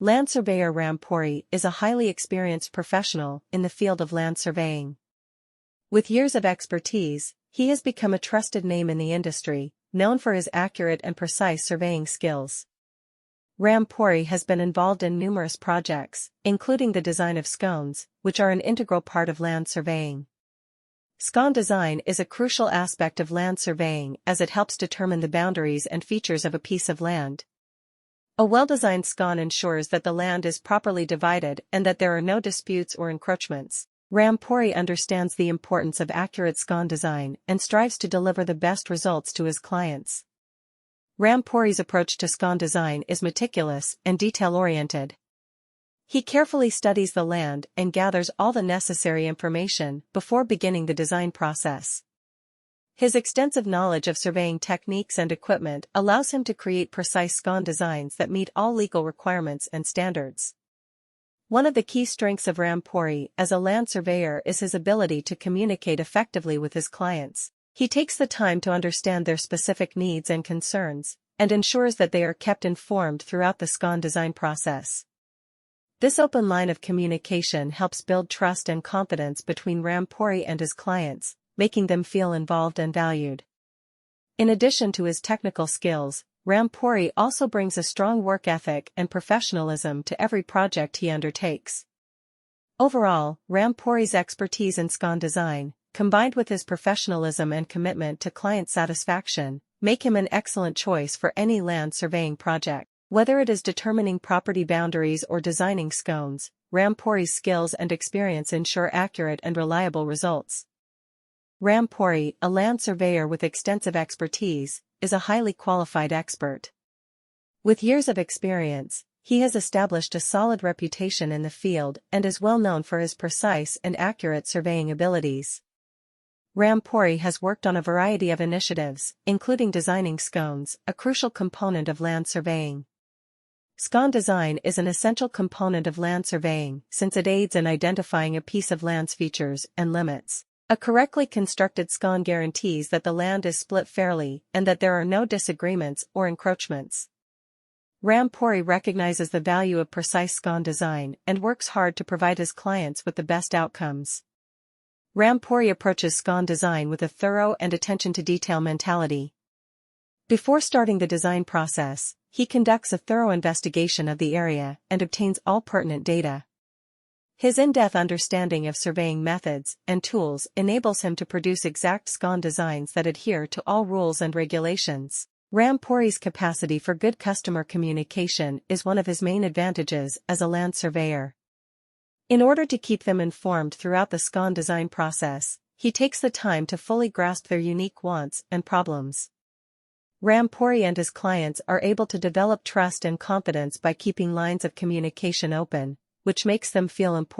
Land surveyor Ram Puri is a highly experienced professional in the field of land surveying. With years of expertise, he has become a trusted name in the industry, known for his accurate and precise surveying skills. Ram Puri has been involved in numerous projects, including the design of scones, which are an integral part of land surveying. Scon design is a crucial aspect of land surveying as it helps determine the boundaries and features of a piece of land. A well-designed scon ensures that the land is properly divided and that there are no disputes or encroachments. Ram Puri understands the importance of accurate scon design and strives to deliver the best results to his clients. Ram Puri's approach to scon design is meticulous and detail-oriented. He carefully studies the land and gathers all the necessary information before beginning the design process. His extensive knowledge of surveying techniques and equipment allows him to create precise scon designs that meet all legal requirements and standards. One of the key strengths of Ram Puri as a land surveyor is his ability to communicate effectively with his clients. He takes the time to understand their specific needs and concerns, and ensures that they are kept informed throughout the scon design process. This open line of communication helps build trust and confidence between Ram Puri and his clients, making them feel involved and valued. In addition to his technical skills, Ram Puri also brings a strong work ethic and professionalism to every project he undertakes. Overall, Ram Puri's expertise in scon design, combined with his professionalism and commitment to client satisfaction, make him an excellent choice for any land surveying project. Whether it is determining property boundaries or designing scones, Ram Puri's skills and experience ensure accurate and reliable results. Ram Puri, a land surveyor with extensive expertise, is a highly qualified expert. With years of experience, he has established a solid reputation in the field and is well known for his precise and accurate surveying abilities. Ram Puri has worked on a variety of initiatives, including designing scones, a crucial component of land surveying. Scon design is an essential component of land surveying since it aids in identifying a piece of land's features and limits. A correctly constructed scon guarantees that the land is split fairly and that there are no disagreements or encroachments. Ram Puri recognizes the value of precise scon design and works hard to provide his clients with the best outcomes. Ram Puri approaches scon design with a thorough and attention-to-detail mentality. Before starting the design process, he conducts a thorough investigation of the area and obtains all pertinent data. His in-depth understanding of surveying methods and tools enables him to produce exact scon designs that adhere to all rules and regulations. Ram Puri's capacity for good customer communication is one of his main advantages as a land surveyor. In order to keep them informed throughout the scon design process, he takes the time to fully grasp their unique wants and problems. Ram Puri and his clients are able to develop trust and confidence by keeping lines of communication open, which makes them feel important.